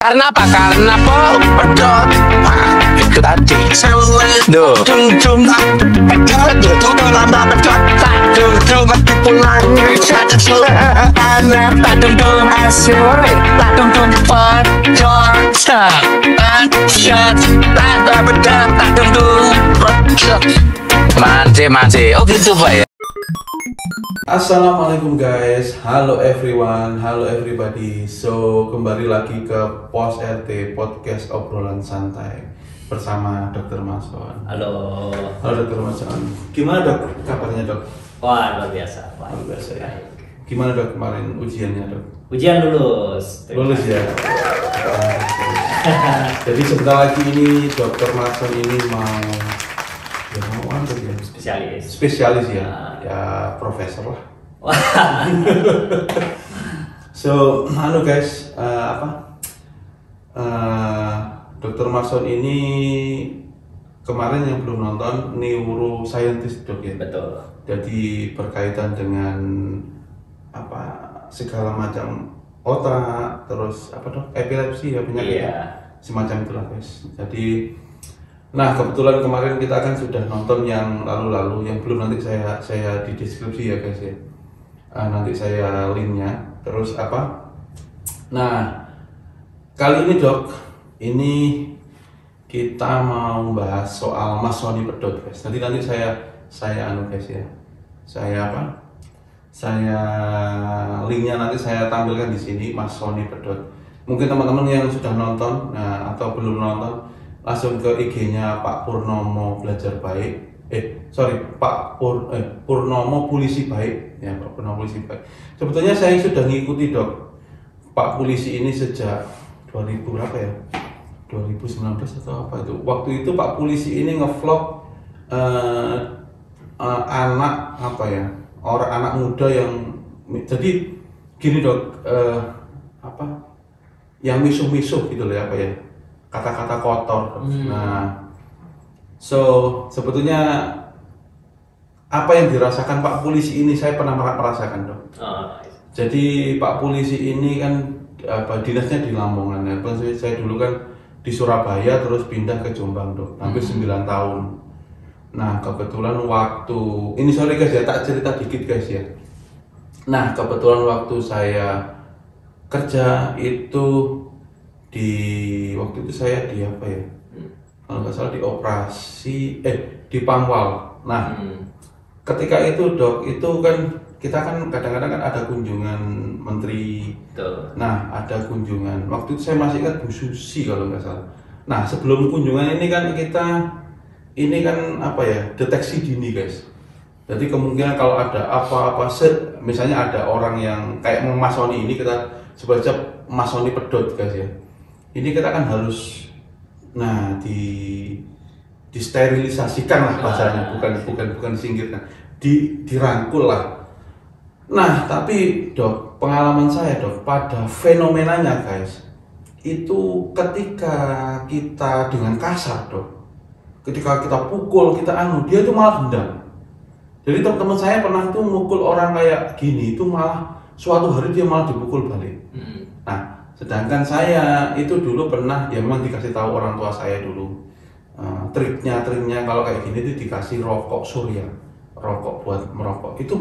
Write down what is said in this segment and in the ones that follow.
Karena apa? Karena pedot. Nah, itu tadi. Duh. Manje. Oh gitu Pak ya. Assalamualaikum guys, halo everyone, halo everybody. So kembali lagi ke Pos RT Podcast Obrolan Santai bersama Dr. Mason. Halo. Halo Dr. Mason. Gimana dok kabarnya dok? Wah, luar biasa. Luar biasa ya. Gimana dok kemarin ujiannya dok? Ujian lulus. Lulus ya. Jadi sebentar lagi ini Dr. Mason ini mau apa ya? Spesialis ya. Ya profesor lah. So, halo guys, Dr. Mason ini kemarin yang belum nonton neuroscientist dok ya. Betul. Jadi berkaitan dengan segala macam otak, terus epilepsi ya penyakit semacam itulah guys. Jadi nah kebetulan kemarin kita kan sudah nonton yang lalu-lalu, yang belum nanti saya di deskripsi ya guys ya. Nanti saya linknya. Terus Nah kali ini dok, ini kita mau bahas soal Masoni pedot guys. Nanti saya guys ya. Saya linknya nanti saya tampilkan di sini Masoni pedot. Mungkin teman-teman yang sudah nonton, atau belum nonton, langsung ke IG-nya Pak Purnomo Belajar Baik. Purnomo Polisi Baik ya, Pak Purnomo Polisi Baik. Sebetulnya saya sudah ngikuti dok Pak Polisi ini sejak 2000 berapa ya? 2019 atau apa itu? Waktu itu Pak Polisi ini ngevlog orang anak muda yang jadi gini dok, yang misuh-misuh gitu loh kata-kata kotor. Nah, so sebetulnya apa yang dirasakan Pak Polisi ini saya pernah merasakan dok. Jadi Pak Polisi ini kan dinasnya di Lamongan ya. Saya dulu kan di Surabaya terus pindah ke Jombang dok, hampir 9 tahun. Nah kebetulan waktu ini sorry guys ya, tak cerita dikit guys ya. Nah kebetulan waktu saya kerja itu waktu itu saya di kalau nggak salah di operasi di Pangwal. Nah ketika itu dok, itu kan kita kan kadang-kadang kan ada kunjungan menteri. Betul. Nah ada kunjungan, waktu itu saya masih ingat Bu Susi kalau nggak salah. Nah sebelum kunjungan ini kan kita deteksi dini guys. Jadi kemungkinan kalau ada apa-apa, misalnya ada orang yang kayak memasoni ini, kita sebaca masoni pedot guys ya. Ini kita kan harus disterilisasikan lah bahasanya, bukan disingkirkan, dirangkul lah. Nah tapi dok, pengalaman saya dok, pada fenomenanya guys, itu ketika kita dengan kasar dok, ketika kita pukul, dia itu malah dendam. Jadi teman-teman saya pernah tuh mukul orang kayak gini, itu malah suatu hari dia malah dipukul balik. Nah sedangkan saya itu dulu pernah, ya memang dikasih tahu orang tua saya dulu, triknya kalau kayak gini itu dikasih rokok surya, rokok buat merokok. Itu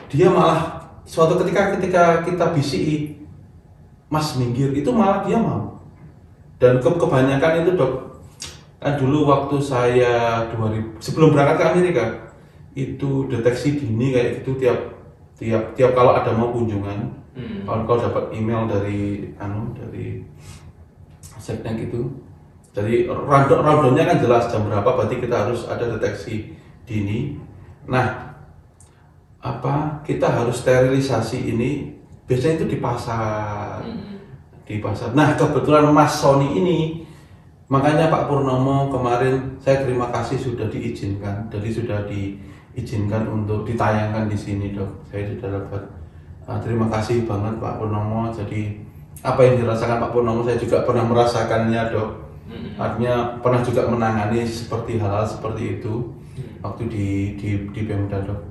dia malah suatu ketika kita bisiki, mas minggir, itu malah dia mau. Dan kebanyakan itu dok, kan dulu waktu saya sebelum berangkat ke Amerika itu deteksi dini kayak gitu, tiap kalau ada mau kunjungan, kalau dapat email dari seknek gitu, jadi rundownnya kan jelas jam berapa, berarti kita harus ada deteksi dini. Nah kita harus sterilisasi ini, biasanya itu di pasar. Nah kebetulan Mas Sony ini, makanya Pak Purnomo kemarin saya terima kasih sudah diizinkan, jadi sudah diizinkan untuk ditayangkan di sini dok. Saya sudah dapat terima kasih banget Pak Purnomo. Jadi apa yang dirasakan Pak Purnomo saya juga pernah merasakannya dok. Artinya pernah juga menangani hal-hal seperti itu waktu di Pemda dok.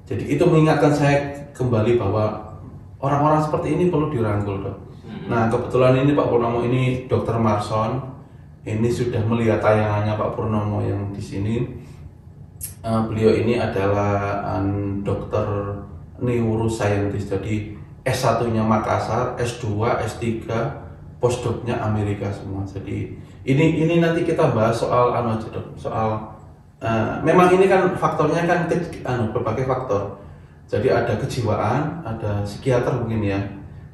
Jadi itu mengingatkan saya kembali bahwa orang-orang seperti ini perlu dirangkul dok. Nah kebetulan ini Pak Purnomo ini Dokter Marson, ini sudah melihat tayangannya Pak Purnomo yang di sini. Beliau ini adalah dokter neuroscientist, jadi S1-nya Makassar, S2, S3, postdoknya Amerika semua. Jadi ini nanti kita bahas soal aja Dok, soal memang ini kan faktornya kan berbagai faktor. Jadi ada kejiwaan, ada psikiater mungkin ya.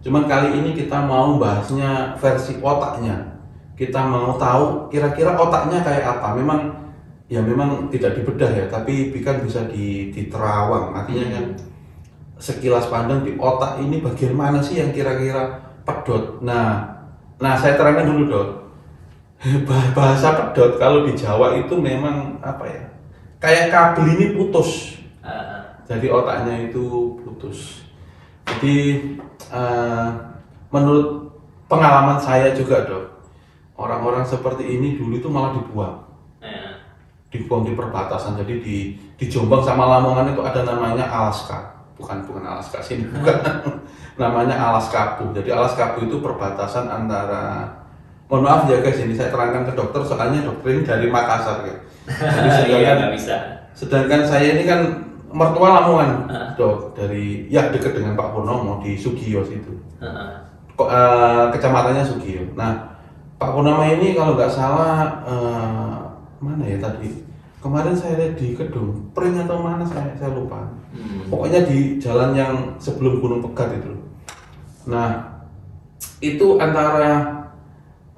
Cuman kali ini kita mau bahasnya versi otaknya. Kita mau tahu kira-kira otaknya kayak apa. Memang tidak dibedah ya, tapi kan bisa diterawang. Artinya kan sekilas pandang di otak ini bagian mana sih yang kira-kira pedot. Nah saya terangkan dulu Dok. Bahasa pedot kalau di Jawa itu memang apa ya? Kayak kabel ini putus. Jadi otaknya itu putus. Jadi menurut pengalaman saya juga Dok, orang-orang seperti ini dulu itu malah dibuang di perbatasan. Jadi di Jombang sama Lamongan itu ada namanya Alaska, bukan Alaska sini, bukan. Namanya Alas Kapu. Jadi Alas Kapu itu perbatasan antara, mohon maaf ya guys, ini saya terangkan ke dokter soalnya dokter ini dari Makassar ya. Jadi sedangkan saya ini kan mertua Lamongan Dok, dari ya dekat dengan Pak Purnomo di Sugiyo situ. Kecamatannya Sugiyo. Nah Pak Purnomo ini kalau nggak salah mana ya tadi, kemarin saya lihat di Kedung Pring atau mana saya lupa. Pokoknya di jalan yang sebelum Gunung Pegat itu. Nah itu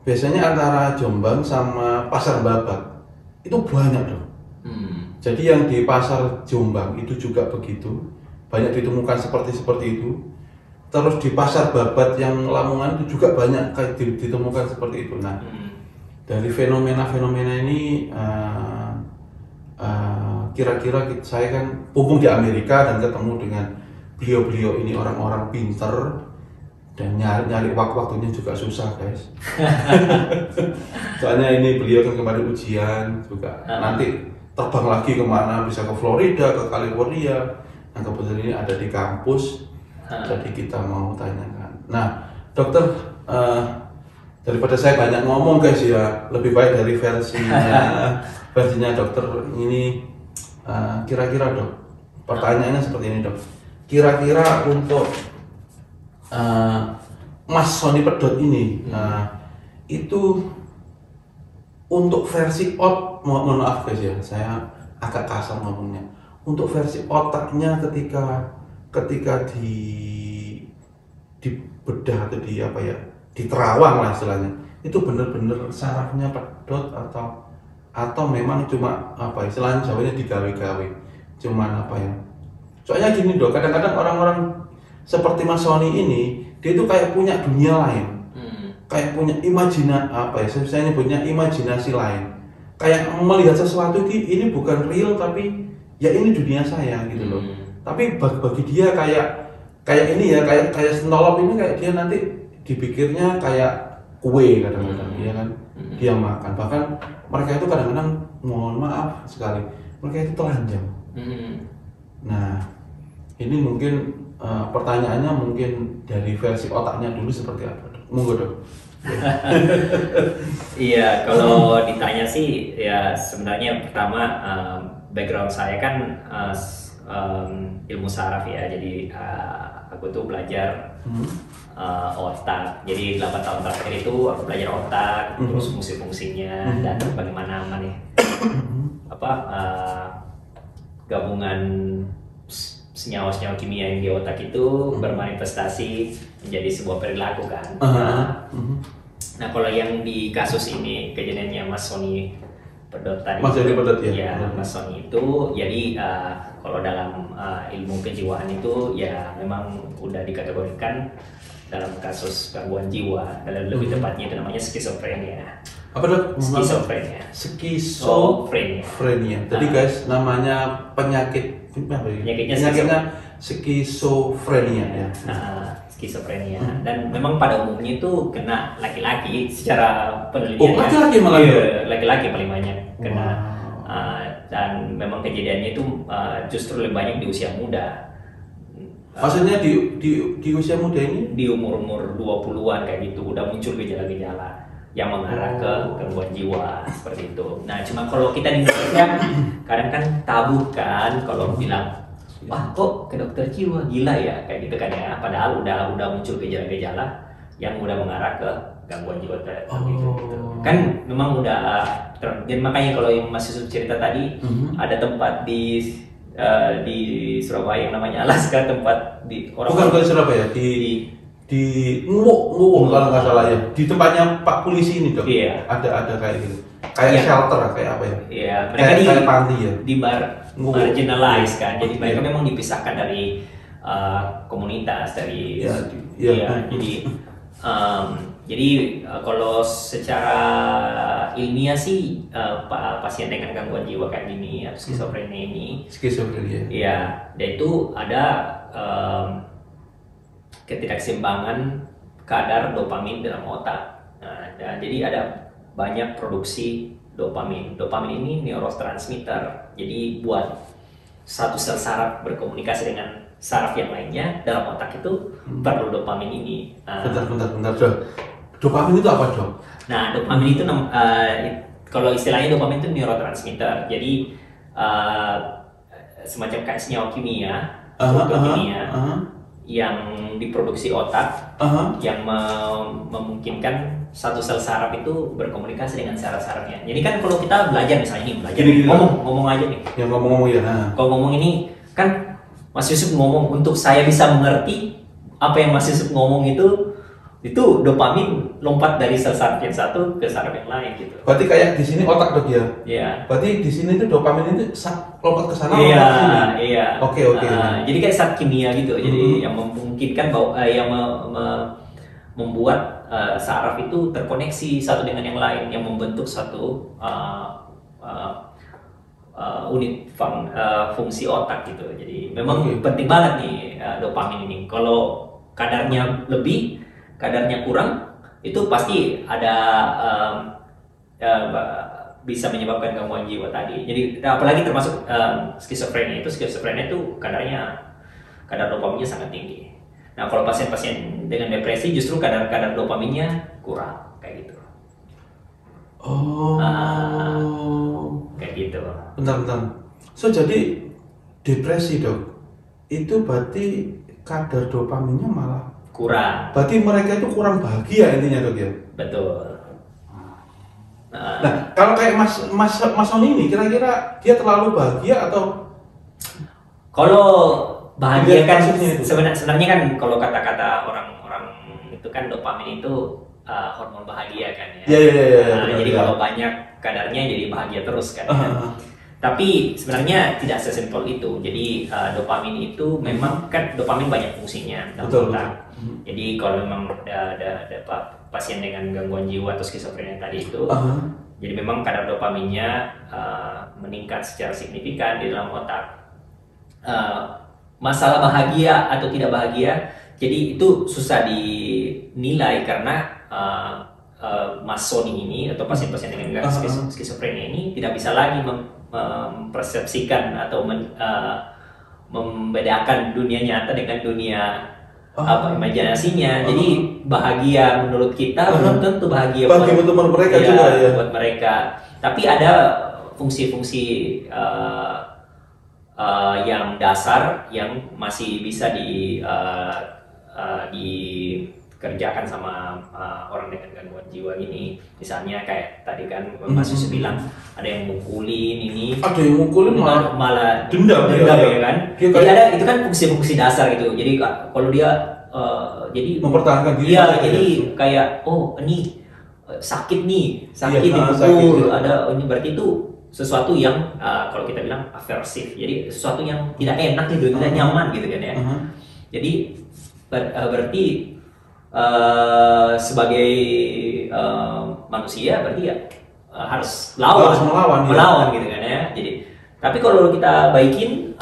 biasanya antara Jombang sama Pasar Babat itu banyak Dok. Jadi yang di Pasar Jombang itu juga begitu, banyak ditemukan seperti itu. Terus di Pasar Babat yang Lamongan itu juga banyak ditemukan seperti itu. Nah dari fenomena-fenomena ini kira-kira saya kan mumpung di Amerika dan ketemu dengan beliau-beliau ini orang-orang pinter dan nyari waktunya juga susah guys. Soalnya ini beliau kan kemarin ujian juga, nanti terbang lagi kemana, bisa ke Florida, ke California. Nah kebetulan ini ada di kampus, jadi kita mau tanyakan. Nah dokter, daripada saya banyak ngomong guys ya, lebih baik dari versinya dokter ini. Kira-kira Dok, pertanyaannya seperti ini Dok, kira-kira untuk Mas Sony Pedot ini itu untuk versi mohon maaf guys ya, saya agak kasar ngomongnya, untuk versi otaknya ketika dibedah atau diterawang lah istilahnya, itu benar-benar sarafnya pedot atau memang cuma istilahnya Jawanya digawe-gawe, cuman soalnya gini Dok, kadang-kadang orang-orang seperti Mas Sony ini dia itu kayak punya dunia lain, kayak punya saya nyebutnya imajinasi lain, kayak melihat sesuatu ini bukan real tapi ya ini dunia saya gitu loh. Tapi bagi dia kayak ini ya, kayak senolop ini, kayak dia nanti dipikirnya kayak kue kadang-kadang ya kan, dia makan. Bahkan mereka itu kadang-kadang, mohon maaf sekali, mereka itu telanjang. Nah ini mungkin pertanyaannya mungkin dari versi otaknya dulu seperti apa Dok? Monggo Dok. Iya, kalau ditanya sih ya sebenarnya pertama background saya kan ilmu saraf ya, jadi aku tuh belajar otak. Jadi 8 tahun terakhir itu aku belajar otak, terus fungsi-fungsinya dan bagaimana gabungan senyawa-senyawa kimia yang di otak itu bermanifestasi menjadi sebuah perilaku kan. Nah kalau yang di kasus ini kejadiannya Mas Sony Pedot tadi, Mas Sony itu jadi kalau dalam ilmu kejiwaan itu ya memang udah dikategorikan dalam kasus gangguan jiwa, lebih tepatnya itu namanya skizofrenia. Apa Dok? Skizofrenia. Jadi guys, namanya penyakitnya skizofrenia ya. Skizofrenia. Dan memang pada umumnya itu kena laki-laki secara penelitian. Laki-laki malah. Laki-laki paling banyak kena. Dan memang kejadiannya itu justru lebih banyak di usia muda. Maksudnya di usia muda ini? Di umur-umur 20-an kayak gitu udah muncul gejala-gejala yang mengarah ke gangguan jiwa seperti itu. Nah, cuma kalau kita di Indonesia kadang kan tabu kan kalau bilang, wah kok ke dokter jiwa, gila ya kayak gitu kan ya. Padahal udah muncul gejala-gejala yang udah mengarah ke gangguan jiwa gitu. Kan memang udah dan makanya kalau yang Mas Yusuf cerita tadi ada tempat di Surabaya yang namanya Alaska, tempat di orang bukan di Surabaya, di Nguwok kalau nggak salah ya, di tempatnya Pak Polisi ini dok. Iya. Ada kayak gitu, kayak shelter kayak apa ya? Iya, mereka kayak panti ya. Di marginalized kan, jadi mereka memang dipisahkan dari komunitas dari. Jadi kalau secara ilmiah sih pasien dengan gangguan jiwa kayak gini atau skizofrenia ini, ya, dan itu ada ketidakseimbangan kadar dopamin dalam otak. Nah, jadi ada banyak produksi dopamin. Dopamin ini neurotransmitter. Jadi buat satu sel saraf berkomunikasi dengan saraf yang lainnya dalam otak itu perlu dopamin ini. Bentar dok. Dopamin itu apa dok? Nah, dopamin itu kalau istilahnya dopamin itu neurotransmitter. Jadi semacam kayak senyawa kimia, yang diproduksi otak, yang memungkinkan satu sel saraf itu berkomunikasi dengan saraf-sarafnya. Jadi kan kalau kita belajar misalnya ngomong aja nih. Yang ngomong ya. Kalau ngomong ini kan Mas Yusuf ngomong untuk saya bisa mengerti apa yang Mas Yusuf ngomong itu dopamin lompat dari sel saraf yang satu ke saraf yang lain gitu. Berarti kayak di sini otak dok ya? Iya. Berarti di sini tuh dopamin itu lompat ke sana. Iya. Oke. Jadi kayak zat kimia gitu. Jadi yang memungkinkan bahwa yang membuat saraf itu terkoneksi satu dengan yang lain, yang membentuk satu unit fungsi otak gitu. Jadi memang penting banget nih dopamin ini. Kalau kadarnya lebih, kadarnya kurang, itu pasti ada bisa menyebabkan gangguan jiwa tadi. Jadi apalagi termasuk skizofrenia itu kadar dopaminnya sangat tinggi. Nah, kalau pasien-pasien dengan depresi justru kadar dopaminnya kurang kayak gitu. Kayak gitu. Bentar. So jadi depresi dok, itu berarti kadar dopaminnya malah kurang. Berarti mereka itu kurang bahagia intinya dok ya? Betul. Nah, kalau kayak Mas Sony ini, kira-kira dia terlalu bahagia atau? Kalau bahagia kan sebenarnya kan kalau kata-kata orang-orang itu kan dopamin itu hormon bahagia kan ya. Iya. Jadi kalau banyak kadarnya jadi bahagia terus kan. Tapi sebenarnya tidak sesimpel itu. Jadi dopamin itu memang kan dopamin banyak fungsinya dalam otak. Jadi kalau memang ada pasien dengan gangguan jiwa atau skizofrenia tadi itu, jadi memang kadar dopaminnya meningkat secara signifikan di dalam otak. Masalah bahagia atau tidak bahagia, jadi itu susah dinilai karena Mas Sony ini atau pasien-pasien dengan skizofrenia ini tidak bisa lagi mempersepsikan atau membedakan dunia nyata dengan dunia imajinasinya. Jadi bahagia menurut kita belum tentu bahagia buat mereka juga ya. Buat mereka. Tapi ada fungsi-fungsi yang dasar yang masih bisa dikerjakan sama orang dengan gangguan jiwa ini. Misalnya kayak tadi kan Mas Yusuf bilang ada yang mukulin ini. Ada yang mukulin malah dendam ya kan. Jadi ada itu kan fungsi-fungsi dasar gitu. Jadi kalau dia jadi mempertahankan diri. Iya, jadi kayak ini sakit dipukul, ada ini berarti itu sesuatu yang kalau kita bilang aversif. Jadi sesuatu yang tidak enak nih, tidak nyaman gitu kan ya. Jadi berarti sebagai manusia berarti ya harus melawan gitu kan ya. Jadi tapi kalau kita baikin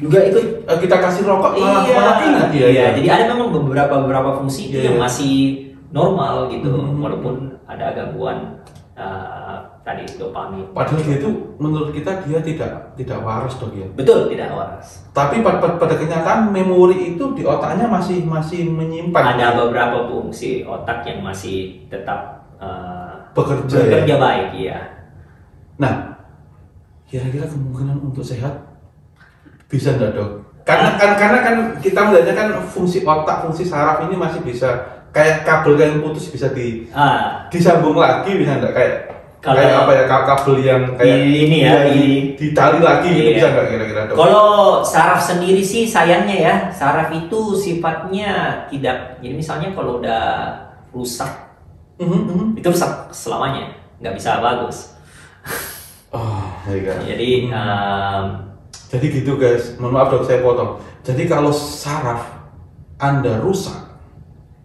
juga ikut kita kasih rokok malah ingat dia. Iya, jadi ada memang beberapa fungsi itu yang masih normal gitu, walaupun ada gangguan tadi dopamin. Padahal dia itu menurut kita dia tidak waras dok ya. Betul, tidak waras. Tapi pada kenyataan memori itu di otaknya masih menyimpan. Ada beberapa fungsi otak yang masih tetap bekerja ya? baik ya. Nah, kira-kira kemungkinan untuk sehat bisa enggak dok? Karena kan kita melihatnya kan fungsi otak, fungsi saraf ini masih bisa kayak kabel yang putus bisa disambung lagi, bisa enggak kayak apa ya kabel yang kayak ini ya ditali lagi gitu, bisa enggak kira-kira dok? Kalau saraf sendiri sih sayangnya ya, saraf itu sifatnya tidak. Jadi misalnya kalau udah rusak, itu rusak selamanya, nggak bisa bagus. Oh my God. Jadi gitu guys, mohon maaf dok saya potong. Jadi kalau saraf Anda rusak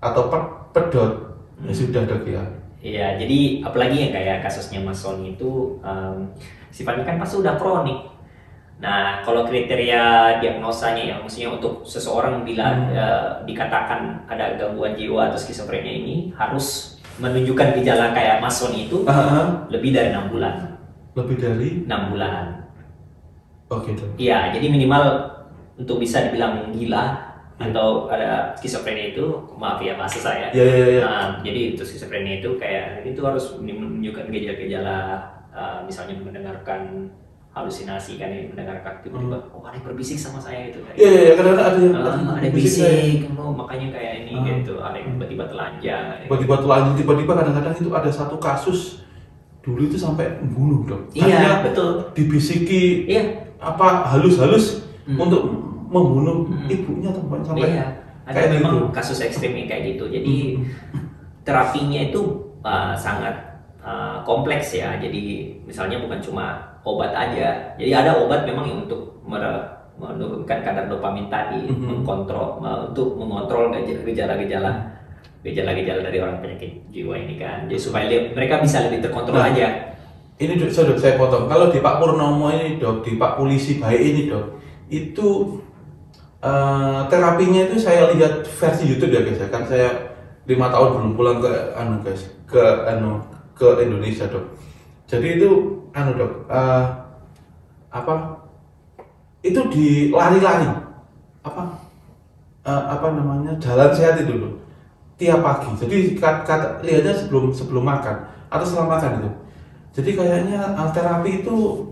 atau pedot, ya sudah dok ya. Iya, jadi apalagi yang kayak kasusnya Mas Sony itu sifatnya kan pasti udah kronik. Nah, kalau kriteria diagnosanya ya, maksudnya untuk seseorang bila dikatakan ada gangguan jiwa atau skizofrenia ini harus menunjukkan gejala kayak Mas Sony itu lebih dari 6 bulan. Lebih dari 6 bulan. Oke dok. Iya, jadi minimal untuk bisa dibilang gila atau ada skizofrenia itu, maaf ya bahasa saya. Iya. Jadi untuk skizofrenia itu kayak itu harus menunjukkan gejala-gejala, misalnya mendengarkan halusinasi kan, mendengarkan tiba-tiba ada yang berbisik sama saya gitu. Iya, kadang-kadang ada yang ada bisik, makanya kayak ini gitu, ada yang tiba-tiba telanjang. Tiba-tiba kadang-kadang itu ada satu kasus dulu itu sampai membunuh dok. Iya, betul. Dibisiki halus-halus untuk membunuh ibunya teman sampai. Iya, ada memang kasus ekstrim yang kayak gitu. Jadi terapinya itu sangat kompleks ya. Jadi misalnya bukan cuma obat aja. Jadi ada obat memang yang untuk menurunkan kadar dopamin tadi, untuk mengontrol gejala-gejala dari orang penyakit jiwa ini kan. Jadi supaya mereka bisa lebih terkontrol aja. Ini dok, saya potong. Kalau di Pak Purnomo ini dok, di Pak Polisi baik ini dok, itu terapinya itu saya lihat versi YouTube ya guys. Kan saya 5 tahun belum pulang ke Indonesia dok. Jadi itu dok, itu di lari-lari jalan sehat itu dok, tiap pagi. Jadi lihatnya sebelum makan atau setelah makan itu. Jadi kayaknya terapi itu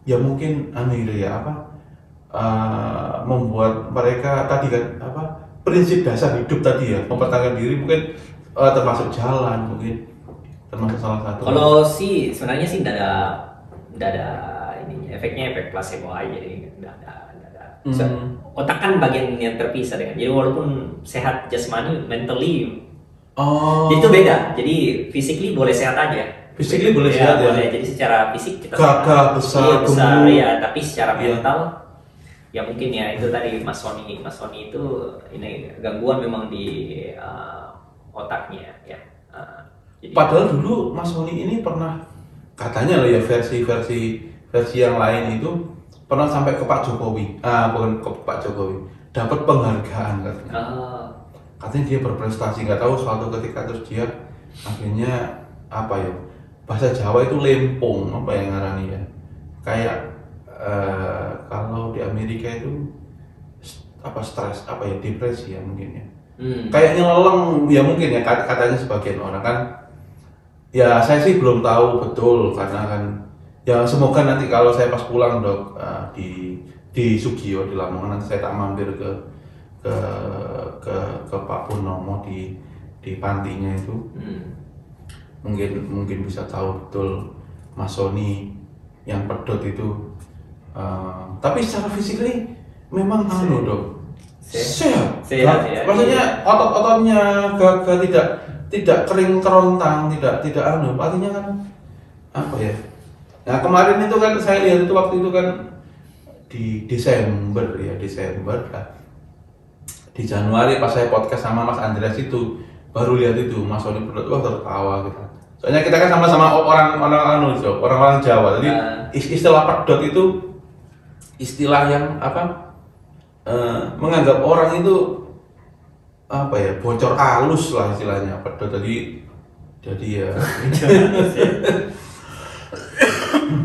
ya mungkin membuat mereka tadi kan prinsip dasar hidup tadi ya, mempertahankan diri mungkin termasuk jalan, mungkin termasuk salah satu. Kalau sebenarnya sih tidak ada ininya, efek placebo aja, jadi tidak ada. Otak kan bagian yang terpisah dengan. Jadi walaupun sehat jasmani, mentally itu beda. Jadi physically boleh sehat aja. Physically boleh sehat ya. Boleh. Jadi secara fisik kita gagah, besar ya, tapi secara mental ya mungkin ya itu tadi Mas Sony itu ini gangguan memang di otaknya ya. Jadi, padahal dulu Mas Sony ini pernah katanya loh ya versi yang lain itu pernah sampai ke Pak Jokowi, bukan ke Pak Jokowi, dapat penghargaan katanya. Katanya dia berprestasi, nggak tahu suatu ketika terus dia akhirnya bahasa Jawa itu lempung yang ngarani ya, kayak kalau di Amerika itu stres depresi ya mungkin ya, kayak nyeleleng ya mungkin ya katanya sebagian orang kan ya. Saya sih belum tahu betul karena kan ya semoga nanti kalau saya pas pulang dok di Sugio di Lamongan nanti saya tak mampir ke Pak Purnomo di pantinya itu. Mungkin bisa tahu betul Mas Sony yang pedot itu. Tapi secara fisik memang dok sehat ya. Maksudnya otot-ototnya tidak kering kerontang, tidak artinya kan Nah kemarin itu kan saya lihat itu waktu itu kan di Desember di Januari pas saya podcast sama Mas Andreas itu baru lihat itu Mas Sony pedot, tertawa gitu. Soalnya kita kan sama-sama orang Jawa, jadi istilah pedot itu istilah yang menganggap orang itu bocor halus lah istilahnya pedot. Jadi Jadi ya.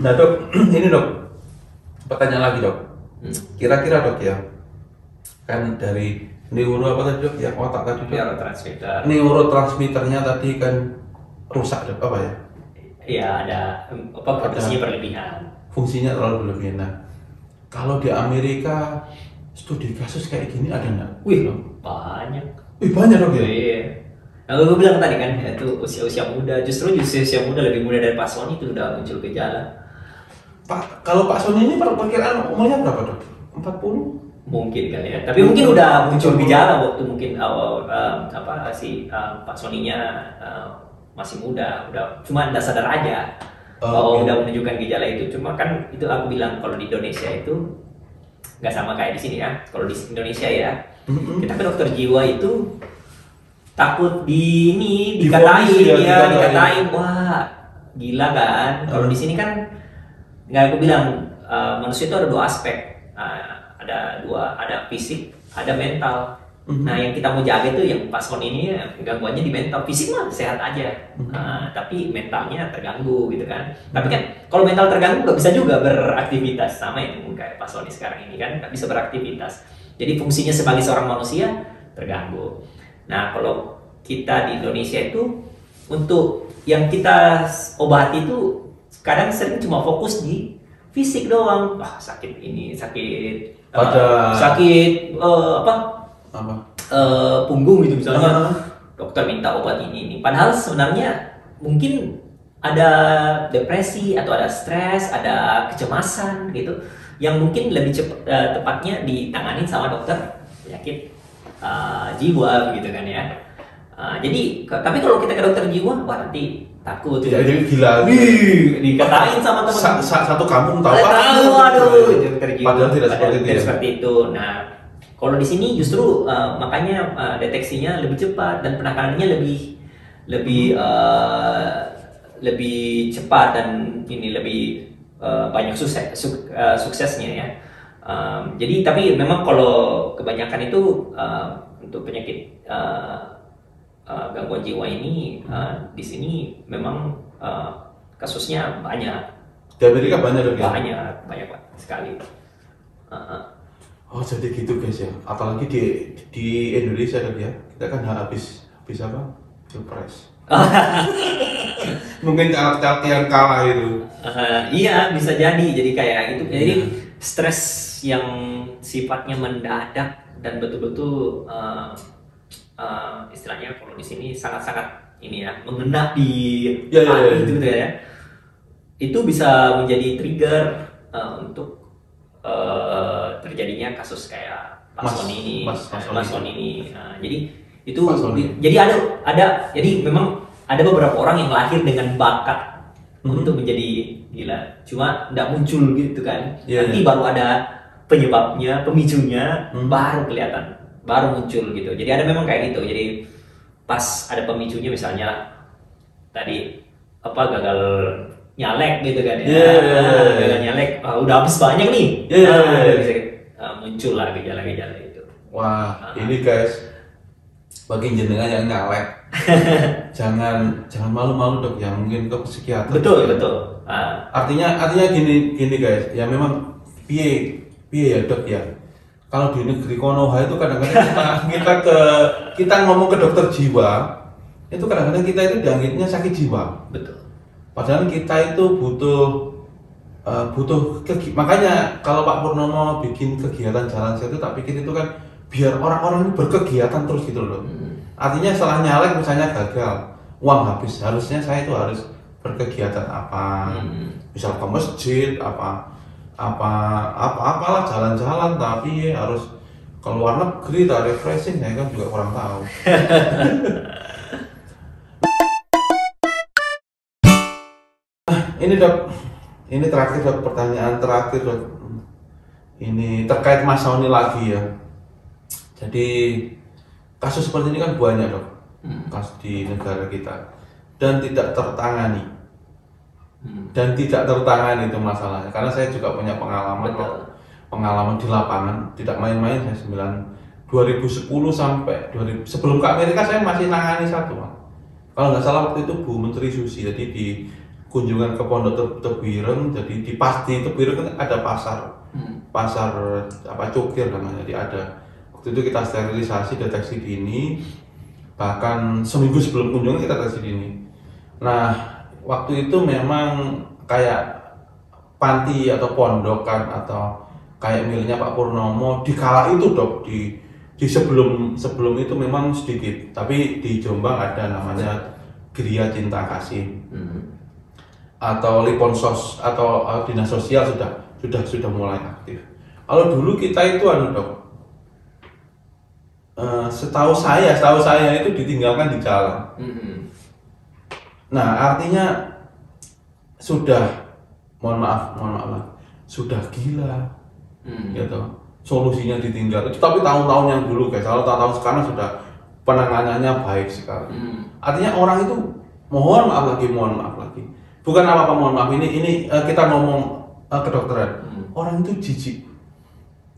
Nah dok, ini dok, pertanyaan lagi dok. Kira-kira dok ya, kan dari neuro apa tadi dok? Yang otak tadi dok? Neurotransmitter. Neurotransmitternya tadi kan rusak dok, apa ya? Iya, ada produksinya berlebihan. Fungsinya terlalu berlebihan. Nah, kalau di Amerika studi kasus kayak gini ada nggak? Wih, banyak. Wih banyak dok ya? Iya. Nah, gue bilang tadi kan, itu usia-usia muda. Justru usia muda lebih muda dari Pak Sony itu udah muncul gejala. Pak, kalau Pak Sony ini perkiraan umurnya berapa dok? 40? Mungkin kali ya. Tapi mungkin udah muncul gejala waktu mungkin awal Pak Sony-nya masih muda, udah cuma nggak sadar aja bahwa udah menunjukkan gejala itu. Cuma kan itu aku bilang kalau di Indonesia itu nggak sama kayak di sini ya. Kalau di Indonesia ya, kita ke dokter jiwa itu takut dikatain, wah gila kan. Kalau di sini kan nggak, aku bilang manusia itu ada dua aspek, ada fisik, ada mental. Nah yang kita mau jaga itu yang Pak Sony ini gangguannya di mental, fisik mah sehat aja, tapi mentalnya terganggu gitu kan. Tapi kan kalau mental terganggu nggak bisa juga beraktivitas, sama yang kayak Pak Sony sekarang ini kan nggak bisa beraktivitas. Jadi fungsinya sebagai seorang manusia terganggu. Nah kalau kita di Indonesia itu untuk yang kita obati itu kadang sering cuma fokus di fisik doang. Wah sakit ini, sakit punggung gitu misalnya, dokter minta obat ini. Padahal sebenarnya mungkin ada depresi atau ada stres, ada kecemasan gitu, yang mungkin lebih tepatnya ditangani sama dokter penyakit jiwa gitu kan ya. Jadi tapi kalau kita ke dokter jiwa, wah nanti takut. Jadi gila. Dikatain sama teman. Satu kampung tahu. Aduh, dokter jiwa. Padahal tidak seperti itu. Nah, kalau di sini justru makanya deteksinya lebih cepat dan penanganannya lebih cepat dan ini lebih banyak suksesnya ya. Jadi tapi memang kalau kebanyakan itu untuk penyakit gangguan jiwa ini di sini memang kasusnya banyak. Di Amerika banyak dok ya? Banyak sekali. Oh jadi gitu guys ya, apalagi di Indonesia dok ya, kita kan habis apa? Pilpres. Mungkin caleg-caleg yang kalah itu. Iya bisa jadi kayak itu. Jadi stres yang sifatnya mendadak dan betul-betul istilahnya kalau di sini sangat-sangat ini ya mengena di hati gitu ya. Itu bisa menjadi trigger untuk terjadinya kasus kayak Pak Sony ini. Jadi itu jadi jadi memang ada beberapa orang yang lahir dengan bakat untuk menjadi gila, cuma nggak muncul gitu kan. Nanti baru ada penyebabnya, pemicunya baru kelihatan, baru muncul gitu. Jadi ada memang kayak gitu. Jadi pas ada pemicunya misalnya tadi gagal nyalek gitu kan ya. Gagal nyalek, udah habis banyak nih. Bisa muncul lah gejala-gejala itu. Wah, ini guys, bagi jenengan yang nyalek, jangan malu-malu dok ya, mungkin ke psikiater. Betul. Artinya gini guys, ya memang piye ya dok ya. Kalau di negeri Konoha itu kadang-kadang kita ngomong ke dokter jiwa, itu kadang-kadang kita itu dianggapnya sakit jiwa. Betul. Padahal kita itu butuh makanya kalau Pak Purnomo bikin kegiatan jalan saya itu tak pikir itu kan biar orang-orang ini berkegiatan terus gitu loh. Artinya setelah nyalek misalnya gagal, uang habis, harusnya saya itu harus berkegiatan apa, misal ke masjid apalah jalan-jalan, tapi harus ke luar negeri tak refreshing, saya kan juga kurang tahu. Ini dok, ini terakhir dok, pertanyaan terakhir dok. Ini terkait Mas Sony lagi ya. Jadi kasus seperti ini kan banyak dok, kasus di negara kita dan tidak tertangani. Itu masalahnya. Karena saya juga punya pengalaman di lapangan, tidak main-main. Saya 2010 sampai 2000, sebelum ke Amerika saya masih nangani satu. Kalau nggak salah waktu itu Bu Menteri Susi, jadi di kunjungan ke Pondok Tebuireng, jadi di pasti Tebuireng kan ada pasar apa cukir namanya, jadi ada. Waktu itu kita sterilisasi, deteksi dini, bahkan seminggu sebelum kunjungan kita deteksi dini. Nah, waktu itu memang kayak panti atau pondokan atau kayak miliknya Pak Purnomo di kala itu Dok, di sebelum itu memang sedikit, tapi di Jombang ada namanya Geria Cinta Kasih atau Liponsos atau dinas sosial sudah mulai aktif. Kalau dulu kita itu Dok, setahu saya itu ditinggalkan di jalan. Nah, artinya sudah mohon maaf sudah gila gitu, solusinya ditinggal. Tapi tahun-tahun yang dulu guys, kalau tahun-tahun sekarang sudah penanganannya baik sekali. Artinya orang itu mohon maaf lagi, bukan apa-apa, mohon maaf, ini kita ngomong kedokteran, orang itu jijik,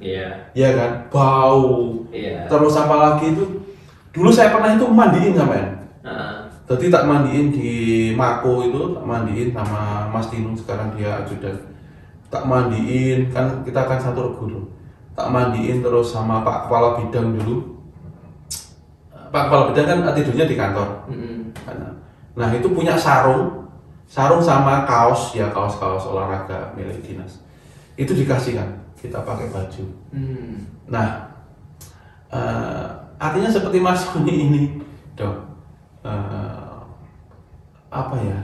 iya kan, bau, terus apalagi itu dulu saya pernah itu mandiin sampean. Jadi tak mandiin di Mako itu, tak mandiin sama Mas Tinu, sekarang dia ajudan. Tak mandiin, kan kita kan satu regu dulu. Tak mandiin terus sama Pak Kepala Bidang dulu. Pak Kepala Bidang kan tidurnya di kantor. Nah itu punya sarung sama kaos, ya kaos olahraga milik dinas. Itu dikasihkan, kita pakai baju. Nah, artinya seperti Mas Sony ini, Dok. Apa ya?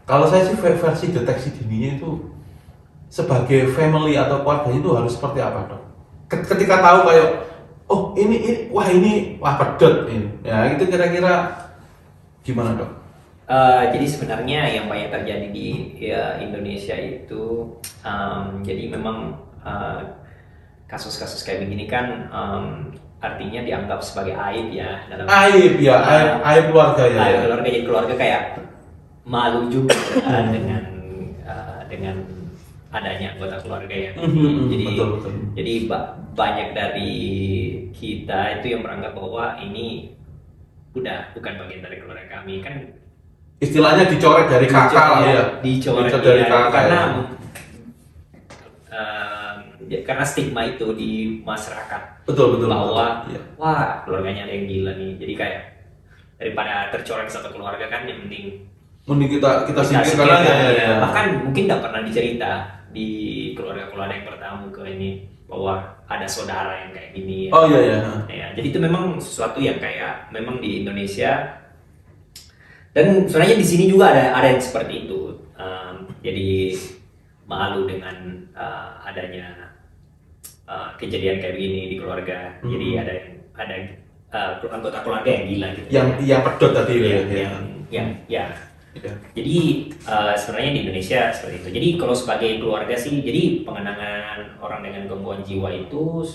Kalau saya sih versi deteksi dininya itu sebagai family atau keluarganya itu harus seperti apa, Dok? Ketika tahu kayak oh ini wah pedot ini, ya itu kira-kira gimana, Dok? Jadi sebenarnya yang banyak terjadi di Indonesia itu jadi memang kasus-kasus kayak begini kan artinya dianggap sebagai aib ya dalam aib keluarga ya. Aib keluarga, jadi keluarga kayak malu juga dengan adanya anggota keluarga ya. Jadi betul. Jadi banyak dari kita itu yang menganggap bahwa ini bukan bagian dari keluarga kami, kan istilahnya dicoret dari kakak lah ya. Dicoret dari kakak karena stigma itu di masyarakat. Betul. Bahwa wah keluarganya ada yang gila nih. Jadi kayak daripada tercoreng satu keluarga kan yang mending kita singkirkan ya. Bahkan mungkin tidak pernah dicerita di keluarga yang pertama ke ini bahwa ada saudara yang kayak gini. Oh iya. Ya, jadi itu memang sesuatu yang kayak memang di Indonesia, dan sebenarnya di sini juga ada yang seperti itu. Jadi malu dengan adanya kejadian kayak begini di keluarga. Jadi ada anggota keluarga yang gila gitu. Yang pedot tadi ya. Jadi sebenarnya di Indonesia seperti itu. Jadi kalau sebagai keluarga sih, jadi pengenangan orang dengan gangguan jiwa itu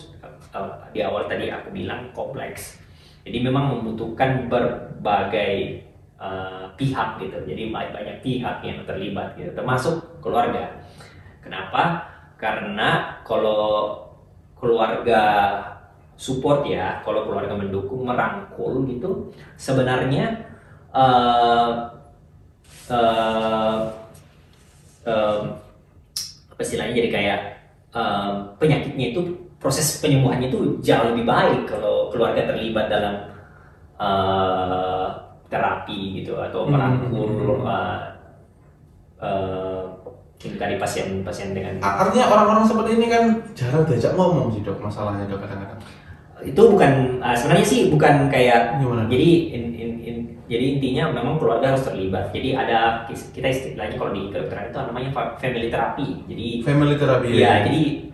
di awal tadi aku bilang kompleks. Jadi memang membutuhkan berbagai pihak gitu. Jadi banyak pihak yang terlibat gitu, termasuk keluarga. Kenapa? Karena kalau keluarga support ya, kalau keluarga mendukung, merangkul gitu, sebenarnya apa istilahnya, jadi kayak penyakitnya itu, proses penyembuhannya itu jauh lebih baik kalau keluarga terlibat dalam terapi gitu, atau merangkul dari pasien dengan. Artinya orang-orang seperti ini kan jarang diajak ngomong sih, Dok, masalahnya, Dok, kadang-kadang. Itu bukan sebenarnya sih bukan kayak gimana? Jadi intinya memang keluarga harus terlibat. Jadi ada, kita istilahnya kalau di kedokteran itu namanya family therapy. Jadi family therapy. Ya, jadi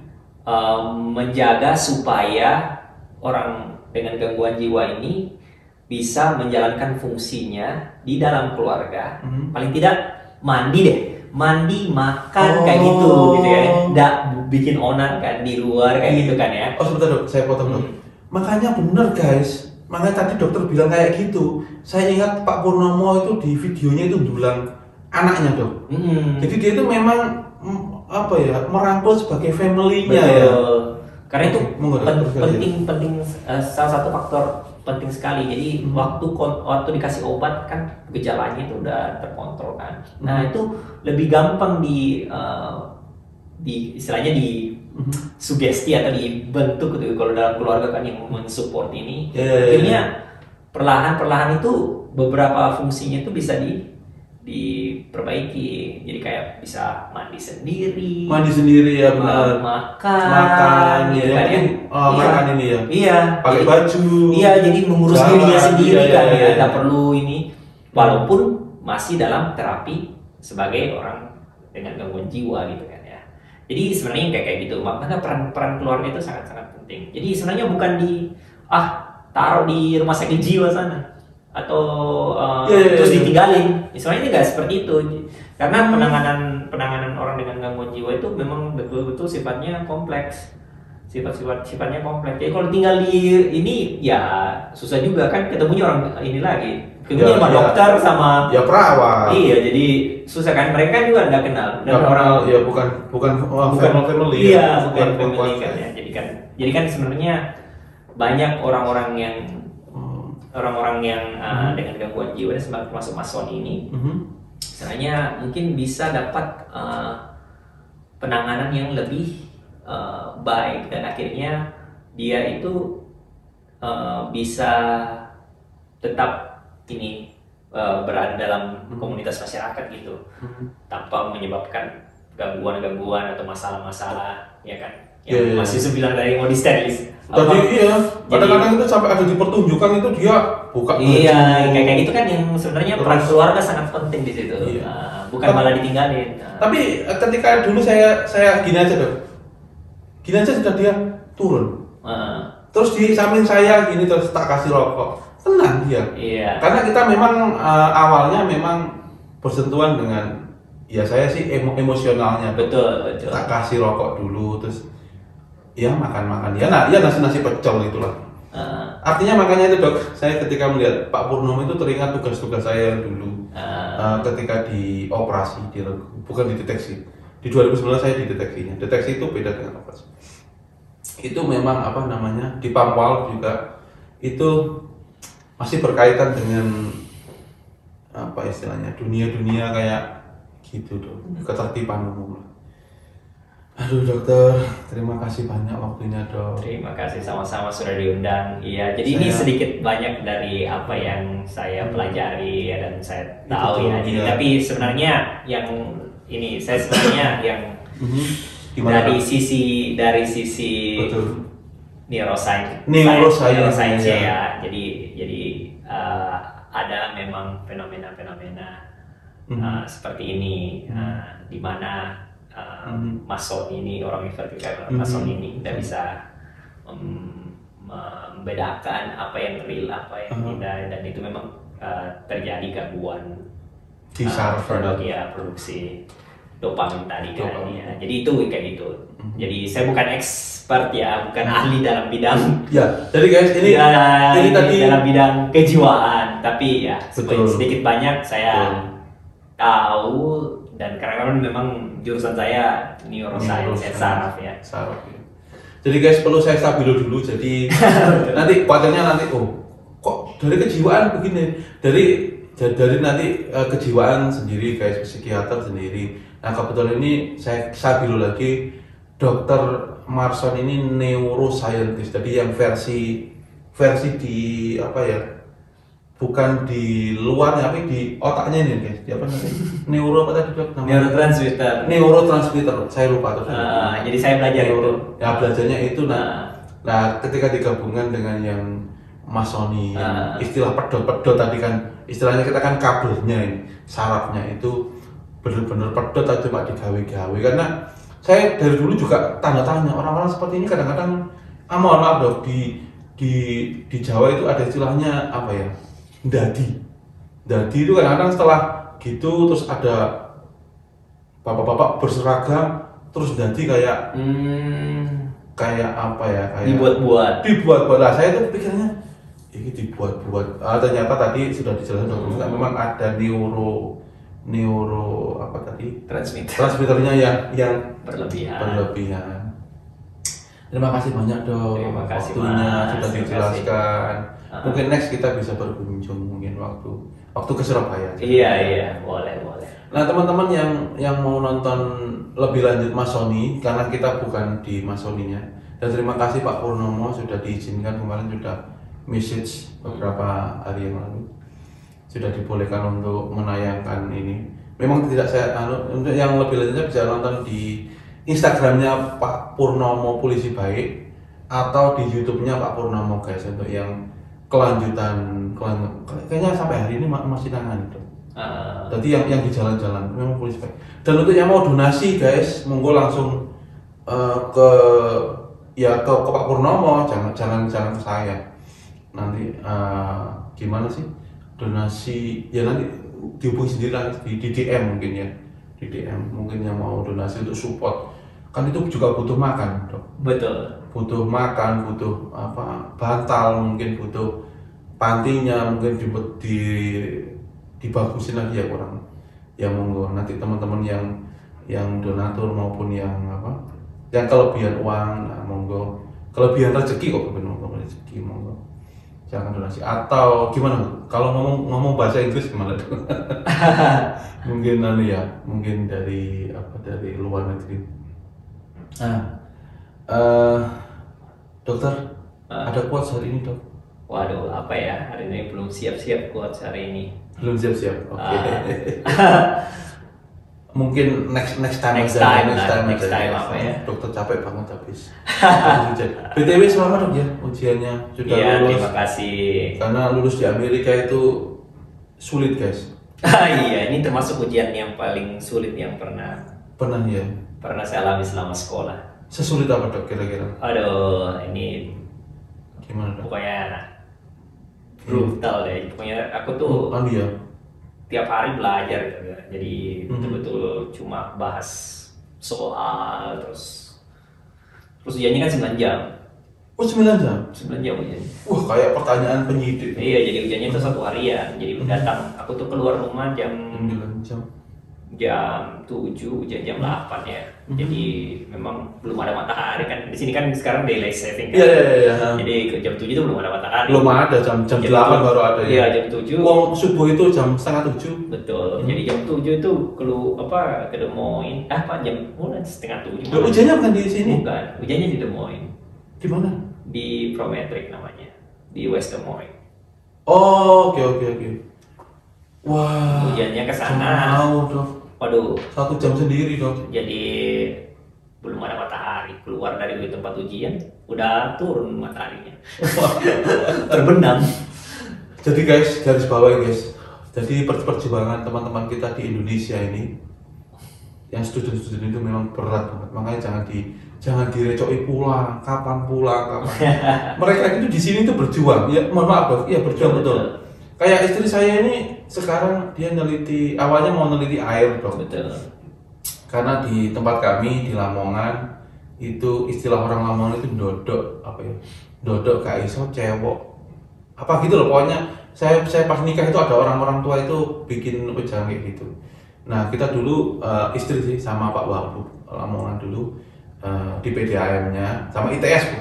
menjaga supaya orang dengan gangguan jiwa ini bisa menjalankan fungsinya di dalam keluarga. Paling tidak mandi, makan kayak gitu ya. Nggak bikin onar kan di luar kayak gitu kan ya. Oh sebentar, Dok, saya potong, Dok. Makanya bener guys, makanya tadi dokter bilang kayak gitu. Saya ingat Pak Purnomo itu di videonya itu bilang anaknya, Dok. Jadi dia itu memang merangkul sebagai family-nya ya. Karena itu penting salah satu faktor penting sekali. Jadi waktu dikasih obat kan gejalanya itu udah terkontrol kan. Nah itu lebih gampang di istilahnya di sugesti atau dibentuk gitu kalau dalam keluarga kan yang mensupport ini. Akhirnya perlahan-perlahan itu beberapa fungsinya itu bisa diperbaiki. Jadi kayak bisa mandi sendiri ya benar, makan gitu ya, kan ya. Makan ini ya, iya, pakai baju, iya, jadi mengurus dirinya sendiri iya, kan iya, ya, nggak perlu ini, walaupun masih dalam terapi sebagai orang dengan gangguan jiwa gitu kan ya. Jadi sebenarnya kayak gitu, makanya peran keluarga itu sangat-sangat penting. Jadi sebenarnya bukan taruh di rumah sakit jiwa sana atau terus ditinggalin. Sebenarnya nggak seperti itu, karena penanganan orang dengan gangguan jiwa itu memang betul-betul sifatnya kompleks, sifatnya kompleks. Jadi kalau tinggal di ini ya susah juga kan, ketemunya orang ini lagi, ketemunya sama dokter sama perawat. Iya, jadi susah kan, mereka juga nggak kenal dan orang ya bukan family. Iya, bukan family kan ya. Jadi kan sebenarnya banyak orang-orang yang dengan gangguan jiwa dan termasuk mason ini, sebenarnya mungkin bisa dapat penanganan yang lebih baik, dan akhirnya dia itu bisa tetap berada dalam komunitas masyarakat gitu, tanpa menyebabkan gangguan-gangguan atau masalah-masalah ya kan. Masih sebilang dari mau disterilis. Tadi kadang-kadang itu sampai ada di pertunjukan itu dia buka. Iya, kayak gitu kan yang sebenarnya peran keluarga sangat penting di situ. Bukan malah ditinggalin. Tapi ketika dulu saya gini aja sudah dia turun. Terus di samping saya gini terus tak kasih rokok, tenang dia. Iya. Karena kita memang awalnya memang bersentuhan dengan saya sih emosionalnya. Betul. Tak kasih rokok dulu, terus ya makan nasi pecel itulah. Artinya makanya itu dok, saya ketika melihat Pak Purnomo itu teringat tugas-tugas saya yang dulu ketika di operasi bukan dideteksi. Di 2019 saya dideteksinya. Deteksi itu beda dengan operasi. Itu memang di Pampal juga itu masih berkaitan dengan istilahnya dunia kayak gitu dok, ketertiban umum. Aduh dokter, terima kasih banyak waktunya dok. Terima kasih sama-sama sudah diundang. Iya, jadi ini sedikit banyak dari apa yang saya pelajari dan saya tahu ya. Jadi tapi sebenarnya yang ini saya sebenarnya yang dari sisi neuroscience ya. Jadi ada memang fenomena-fenomena seperti ini di mana mason ini, orang vertikal mason ini tidak bisa membedakan apa yang real, apa yang tidak, dan itu memang terjadi gangguan di saraf produksi dopamin tadi kan ya. Jadi itu kayak gitu. Jadi saya bukan expert ya, bukan ahli dalam bidang. Ya, jadi guys ini tadi dalam bidang kejiwaan, tapi ya sedikit banyak saya tahu, dan karena memang jurusan saya neuroscience saraf ya. Jadi guys perlu saya stabilo dulu, jadi nanti khawatirnya kok dari kejiwaan begini, dari nanti kejiwaan sendiri guys, psikiater sendiri. Nah kebetulan ini saya stabilo lagi, Dokter Marson ini neuroscientist, jadi yang versi di bukan di luarnya tapi di otaknya ini guys. Di apa nanti? Neuro apa tadi dok? Neurotransmitter. Saya lupa tuh. Jadi saya belajar itu. Ya belajarnya itu nah ketika digabungkan dengan yang masoni, istilah pedot tadi kan, istilahnya kita kan kabelnya ini, sarafnya itu benar-benar pedot atau cuma digawe-gawe. Karena saya dari dulu juga tanya orang-orang seperti ini kadang-kadang mohon maaf dok, di Jawa itu ada istilahnya apa ya? Dadi itu kadang-kadang setelah gitu terus ada bapak-bapak berseragam terus dadi kayak apa ya, kayak dibuat-buat. Nah saya tuh pikirnya ini dibuat-buat. Ternyata tadi sudah dijelaskan dokter, memang ada neuro transmitternya yang berlebihan. Terima kasih banyak dok, Terima kasih, waktunya Mas. sudah Terima dijelaskan. Mungkin next kita bisa berkunjung mungkin waktu ke Surabaya. Iya, boleh. Nah teman-teman yang mau nonton lebih lanjut Mas Sony, karena kita bukan di Mas Sony-nya. Dan terima kasih Pak Purnomo sudah diizinkan kemarin, sudah message beberapa hari yang lalu, sudah dibolehkan untuk menayangkan ini. Memang tidak untuk yang lebih lanjutnya bisa nonton di Instagramnya Pak Purnomo Polisi Baik atau di YouTube-nya Pak Purnomo guys, untuk yang kelanjutan kayaknya sampai hari ini masih nangani itu. Jadi yang di jalan-jalan memang polisi baik. Dan untuk yang mau donasi guys, monggo langsung ke Pak Purnomo, jangan ke saya. Nanti gimana sih donasi ya, nanti dihubungi sendiri lah di DM mungkin ya, di DM mungkin yang mau donasi untuk support, kan itu juga butuh makan dok. Betul. Butuh makan, butuh bantal, mungkin butuh pantinya, mungkin dibagusin lagi ya kurang ya. Monggo nanti teman-teman yang donatur maupun yang kelebihan uang, nah, monggo kelebihan rezeki kok, monggo rezeki, monggo jangan donasi. Atau gimana kalau ngomong bahasa Inggris gimana tuh? Mungkin mungkin dari luar negeri. Dokter, ada quotes hari ini dok? Waduh, apa ya, hari ini belum siap-siap quotes hari ini. Belum siap-siap, oke. Mungkin next time apa ya? Dokter capek banget habis ujian. BTW selamat dok ya, ujiannya sudah lulus. Terima kasih. Karena lulus di Amerika itu sulit guys. Iya, ini termasuk ujian yang paling sulit yang pernah ya saya alami selama sekolah. Sesulit apa dok kira-kira? Aduh, ini gimana dok? pokoknya brutal deh. Pokoknya aku tuh iya. tiap hari belajar gitu ya. Jadi betul-betul cuma bahas soal, terus ujiannya kan 9 jam. Oh 9 jam? 9 jam ujiannya. Wah kayak pertanyaan penyidik. Iya, jadi ujiannya itu 1 harian. Jadi datang, aku tuh keluar rumah jam 9 jam. Jam 7, jam 8 ya. Jadi memang belum ada matahari kan. Di sini kan sekarang daylight saving kan. Iya. Jadi ke jam 7 itu belum ada matahari. Belum ada, jam 8 baru ada ya. Iya, jam 7. Uang subuh itu jam setengah 7. Betul. Jadi jam 7 itu ke Des Moines. Jam setengah 7. Ujiannya bukan di sini? Bukan, ujiannya di Des Moines. Di mana? Di Prometric namanya. Di West Des Moines. Oh, oke. Wah. Ujiannya ke sana. Jauh dok. Waduh. 1 jam sendiri dok. Jadi belum ada matahari. Keluar dari tempat ujian, udah turun mataharinya. Terbenam. Jadi guys, garis bawah guys. Jadi perjuangan teman-teman kita di Indonesia ini, yang student-student itu memang berat banget. Makanya jangan direcoki pulang. Kapan pulang? Mereka itu di sini tuh berjuang. Ya, mohon maaf dok. Iya berjuang betul. Kayak istri saya ini sekarang dia awalnya mau neliti air dok. Betul. Karena di tempat kami di Lamongan itu istilah orang Lamongan itu dodok gak iso cewek apa gitu loh. Pokoknya saya pas nikah itu ada orang tua itu bikin ujangan kayak gitu. Nah kita dulu istri sih sama Pak Wahbu Lamongan dulu di PDAM-nya sama ITS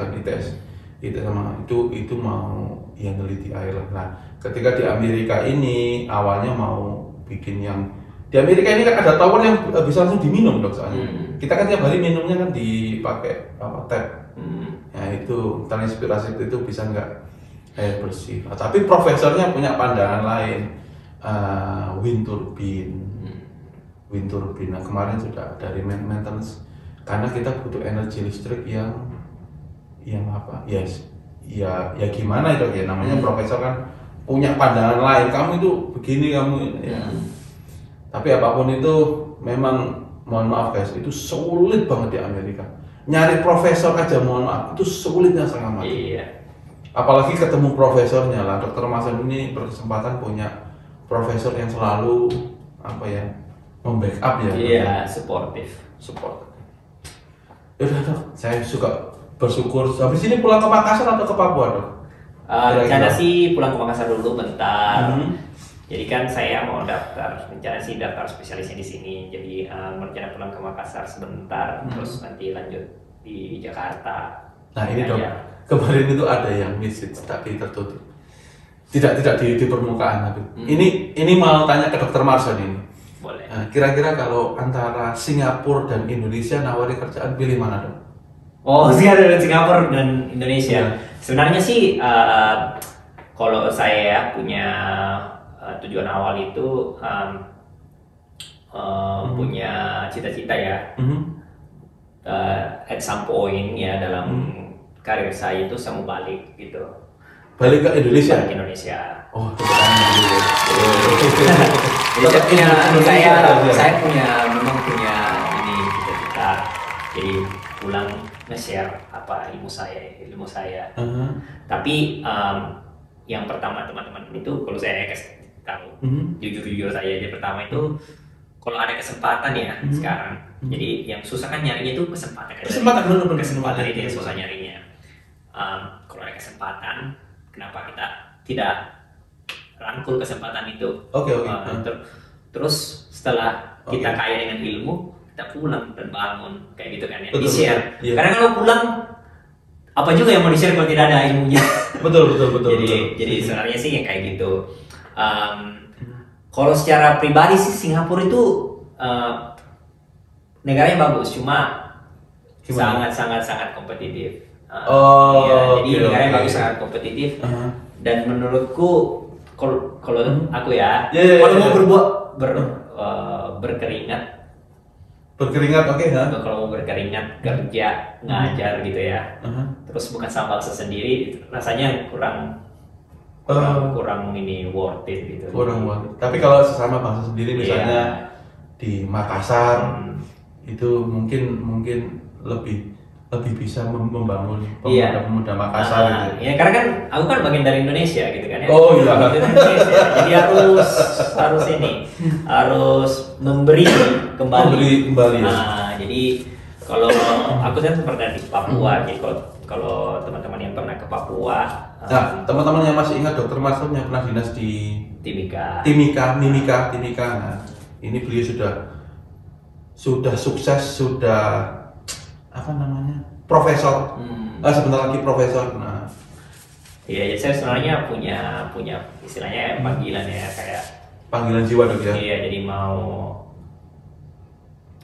sama itu mau yang neliti air. Nah ketika di Amerika ini awalnya mau bikin yang di Amerika ini kan ada tower yang bisa langsung diminum dok soalnya. Kita kan tiap hari minumnya kan dipakai tap. Ya itu terinspirasi itu bisa nggak air bersih. Tapi profesornya punya pandangan lain, wind turbine. Nah kemarin sudah dari maintenance karena kita butuh energi listrik yang ya gimana itu ya namanya profesor kan punya pandangan lain. Kamu itu begini ya. Tapi apapun itu memang mohon maaf guys, itu sulit banget di Amerika. Nyari profesor aja mohon maaf, itu sulitnya sangat mati. Iya. Apalagi ketemu profesornya lah. Dokter Masen ini berkesempatan punya profesor yang selalu membackup ya. Iya, support. Ya udah dok, saya suka bersyukur. Habis ini pulang ke Makassar atau ke Papua dok? Rencana sih pulang ke Makassar dulu bentar. Jadi kan saya mau rencana sih daftar spesialisnya di sini. Jadi rencana pulang ke Makassar sebentar, terus nanti lanjut di Jakarta. Nah ini dok, Ya. kemarin itu ada yang visit tapi tertutup. Tidak di permukaan tapi. Ini mau tanya ke Dokter Marson ini. Boleh. Nah, kira-kira kalau antara Singapura dan Indonesia nawari kerjaan pilih mana dok? Oh, Singapura dan Indonesia. Iya. Sebenarnya sih kalau saya punya tujuan awal itu punya cita-cita ya. At some point ya dalam karir saya itu saya mau balik gitu. Balik ke Indonesia? Balik ke Indonesia. Oh, kebetulan dulu. Jadi saya memang punya ini cita-cita. Jadi pulang nge-share apa ilmu saya. Tapi yang pertama teman-teman itu kalau saya kasih tahu jujur saya aja pertama itu kalau ada kesempatan ya sekarang. Jadi yang susah kan nyarinya itu kesempatan itu yang susah nyarinya. Kalau ada kesempatan, kenapa kita tidak rangkul kesempatan itu? Oke. Terus setelah kita kaya dengan ilmu, kita pulang dan bangun kayak gitu kan ya, Betul, di-share. iya. Karena kalau pulang apa juga yang mau di-share kalau tidak ada ilmunya. Betul. Jadi sebenarnya sih yang kayak gitu. Kalau secara pribadi sih Singapura itu negaranya bagus, cuma sangat kompetitif. Jadi negaranya bagus, sangat kompetitif. Dan menurutku kalau aku ya, kalau mau berkeringat, kalau mau berkeringat kerja ngajar gitu ya, terus bukan sama bangsa sendiri, rasanya kurang ini worth it gitu. Tapi kalau sesama bangsa sendiri misalnya di Makassar itu mungkin lebih bisa membangun pemuda Makassar gitu. Ya karena kan aku kan bagian dari Indonesia gitu kan ya. Oh iya. Indonesia. Jadi harus memberi kembali. Jadi kalau aku kan pernah di Papua, jadi kalau teman-teman yang pernah ke Papua, nah teman-teman yang masih ingat Dokter Marson yang pernah dinas di Mimika. Nah, ini beliau sudah sukses, sudah profesor. Sebentar lagi profesor. Nah, iya, jadi saya sebenarnya punya istilahnya panggilan ya, kayak panggilan jiwa dok ya. Iya, jadi mau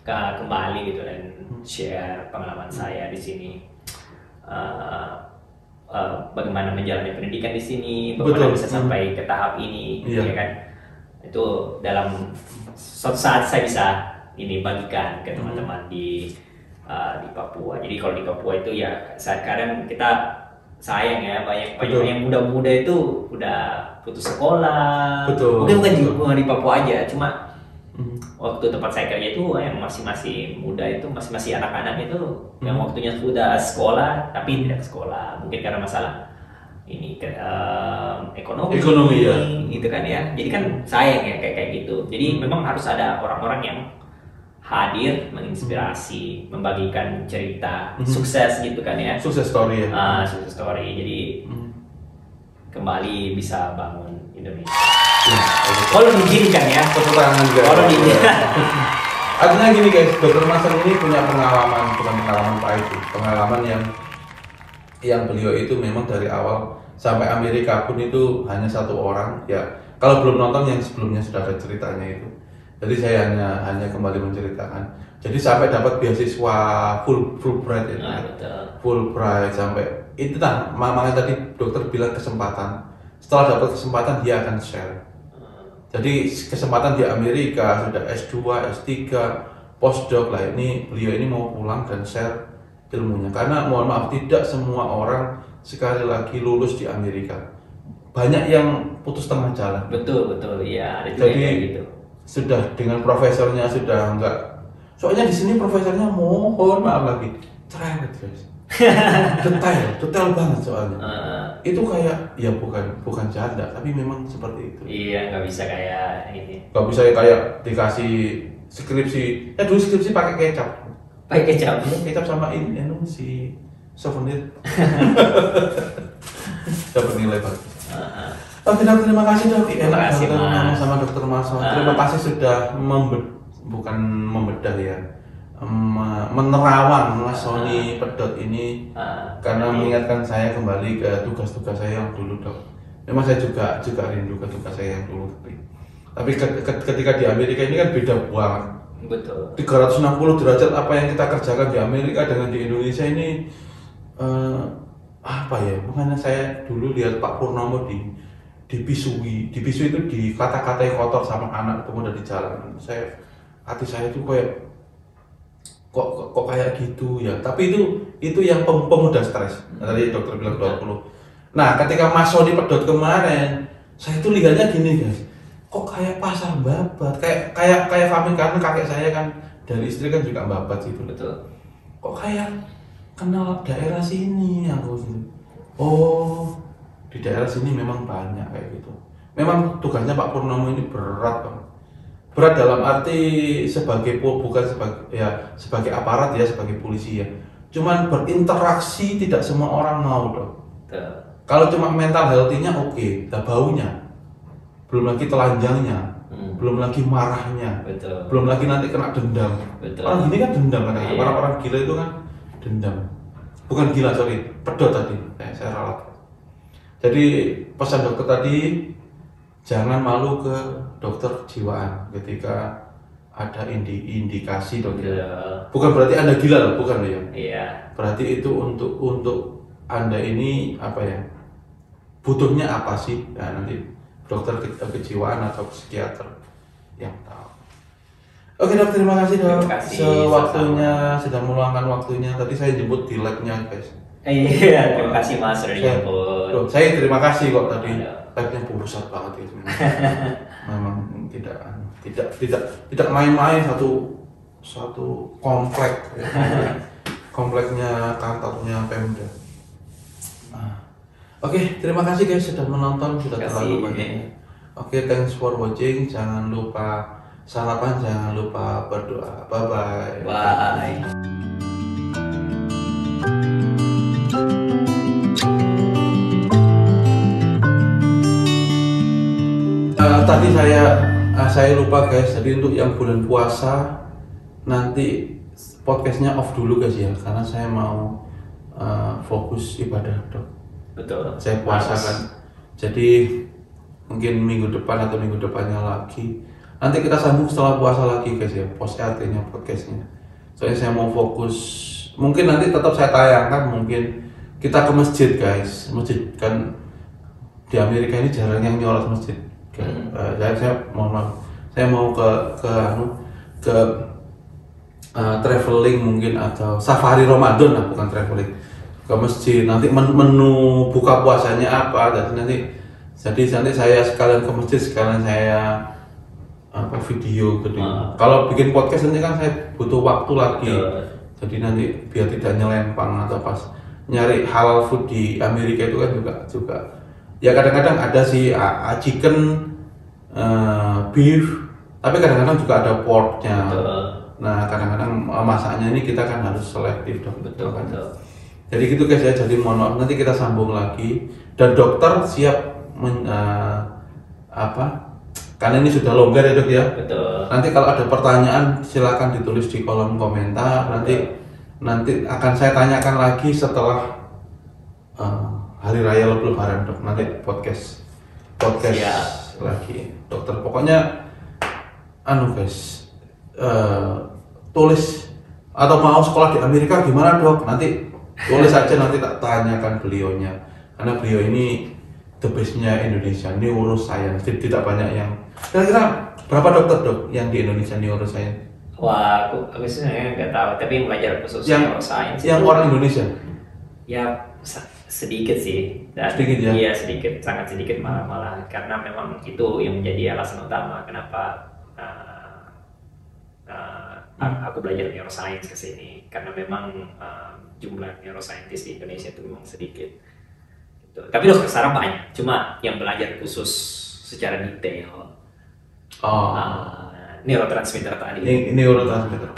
kembali gitu dan share pengalaman saya di sini. Bagaimana menjalani pendidikan di sini, bagaimana bisa sampai ke tahap ini, ya kan? Itu dalam suatu saat saya bisa ini bagikan ke teman-teman di Papua. Jadi kalau di Papua itu ya kadang kita sayang ya banyak yang muda-muda itu udah putus sekolah. Mungkin bukan di Papua aja, cuma waktu tempat saya kerja itu yang masih muda itu masih anak-anak itu yang waktunya sudah sekolah tapi tidak ke sekolah, mungkin karena masalah ini ekonomi ya. Gitu kan ya. Jadi kan sayang ya kayak gitu. Jadi memang harus ada orang-orang yang hadir, menginspirasi, membagikan cerita sukses gitu kan ya. Sukses story ya. Sukses story. Jadi kembali bisa bangun Indonesia. Kalau diizinkan ya. Tepuk tangan juga. Kalau diizinkan. Artinya gini guys, Dokter Marson ini punya pengalaman, bukan pengalaman pahit, pengalaman yang beliau itu memang dari awal sampai Amerika pun itu hanya satu orang ya. Kalau belum nonton yang sebelumnya sudah ada ceritanya itu. Jadi saya hanya kembali menceritakan. Jadi sampai dapat beasiswa Fulbright ya. Fulbright sampai itu makanya tadi dokter bilang kesempatan. Setelah dapat kesempatan dia akan share. Jadi kesempatan di Amerika sudah S2, S3, postdoc lah, ini beliau ini mau pulang dan share ilmunya. Karena mohon maaf tidak semua orang sekali lagi lulus di Amerika. Banyak yang putus tengah jalan. Betul, iya ada juga kayak gitu. Sudah dengan profesornya sudah enggak. Soalnya di sini profesornya mohon maaf lagi cerewet guys. detail banget soalnya. Itu kayak ya bukan janda tapi memang seperti itu. Iya, nggak bisa kayak ini. Nggak bisa kayak dikasih skripsi. Dulu skripsi pakai kecap. Kecap sama ini si souvenir. Dapat nilai bagus. Oke dok, terima kasih dok. Enak banget sama Dokter Marson. Terima kasih sudah bukan membedah ya, menerawang Mas Sony Pedot ini karena jadi- mengingatkan saya kembali ke tugas-tugas saya yang dulu dok. Memang saya juga rindu ke tugas saya yang dulu tapi ketika di Amerika ini kan beda banget. Betul. 360 derajat apa yang kita kerjakan di Amerika dengan di Indonesia ini apa ya? Makanya saya dulu lihat Pak Purnomo dipisui itu dikata-katai kotor sama anak pemuda di jalan. Hati saya itu kayak kok kayak gitu ya. Tapi itu yang pemuda stres. Tadi dokter bilang 20. Nah, ketika Mas Sony Pedot kemarin, saya itu lihatnya gini guys. Kok kayak pasar babat, kayak kami kan kakek saya kan dari istri kan juga babat gitu. Betul. Kok kayak kenal daerah sini aku gitu. Oh, di daerah sini memang banyak kayak gitu. Memang tugasnya Pak Purnomo ini berat banget. Berat dalam arti bukan sebagai aparat ya, sebagai polisi ya. Cuman berinteraksi tidak semua orang mau dong. Kalau cuma mental healthy-nya oke, baunya. Belum lagi telanjangnya, belum lagi marahnya. Betul. Belum lagi nanti kena dendam. Betul. Orang gini kan dendam kan, Iya. orang-orang gila itu kan dendam. Bukan gila, sorry, pedot tadi, saya ralat. Jadi pesan dokter tadi, jangan malu ke dokter kejiwaan ketika ada indikasi dokter. Bukan berarti Anda gila loh, bukan loh ya. Iya. Berarti itu untuk Anda ini apa ya? Butuhnya apa sih? Nah, nanti dokter kejiwaan atau psikiater yang tahu. Oke dok, terima kasih dok. Terima kasih, Sewaktunya sudah meluangkan waktunya. Tadi saya jemput di labnya guys. Iya, terima kasih Mas sudah Saya, dijemput. Dok, saya terima kasih kok tadi. Ada. Labnya pusat banget itu. Memang tidak main-main satu komplek. Kompleknya kantornya Pemda. Oke, terima kasih guys sudah menonton, sudah Terima terlalu kasih. banyak. Oke, thanks for watching. Jangan lupa sarapan, jangan lupa berdoa. Bye bye. Bye. Tadi saya lupa guys. Jadi untuk yang bulan puasa nanti podcastnya off dulu guys ya, karena saya mau fokus ibadah dok. Betul. Saya puasa kan. Jadi mungkin minggu depan atau minggu depannya lagi. Nanti kita sambung setelah puasa lagi guys ya, post RT-nya podcastnya. Soalnya saya mau fokus. Mungkin nanti tetap saya tayangkan. Mungkin kita ke masjid guys. Masjid kan di Amerika ini jarang yang nyorot masjid. Saya mohon maaf. Saya mau ke traveling mungkin atau safari Ramadan lah, bukan traveling, ke masjid. Nanti menu buka puasanya apa, jadi nanti saya sekalian ke masjid, sekalian saya video kedua. Kalau bikin podcast nanti kan saya butuh waktu lagi. Jadi nanti biar tidak nyelempang atau pas nyari halal food di Amerika itu kan juga ya kadang-kadang ada sih chicken, beef, tapi kadang-kadang juga ada porknya. Nah kadang-kadang masaknya ini kita kan harus selektif dok. Betul. Jadi gitu guys ya, jadi mohon maaf nanti kita sambung lagi dan dokter siap karena ini sudah longgar ya dok ya. Betul. Nanti kalau ada pertanyaan silakan ditulis di kolom komentar. Nanti akan saya tanyakan lagi setelah hari raya Lebaran dok. Nanti podcast Siap. lagi dokter. Pokoknya guys, tulis atau mau sekolah di Amerika gimana dok? Nanti tulis aja, nanti tak tanyakan beliaunya. Karena beliau ini the best-nya Indonesia, neuroscience. Tidak banyak yang. Kira-kira berapa dokter dok yang di Indonesia neuroscience? Wah, aku sebenarnya nggak tahu, tapi belajar khusus neuroscience. Yang orang Indonesia? Ya sedikit sih. Sedikit ya? Iya sedikit, sangat sedikit malah karena memang itu yang menjadi alasan utama kenapa aku belajar neuroscience ke sini, karena memang jumlah neuroscientist di Indonesia itu memang sedikit. Gitu. Tapi dokter sekarang banyak, cuma yang belajar khusus secara detail neurotransmitter tadi. Neurotransmitter.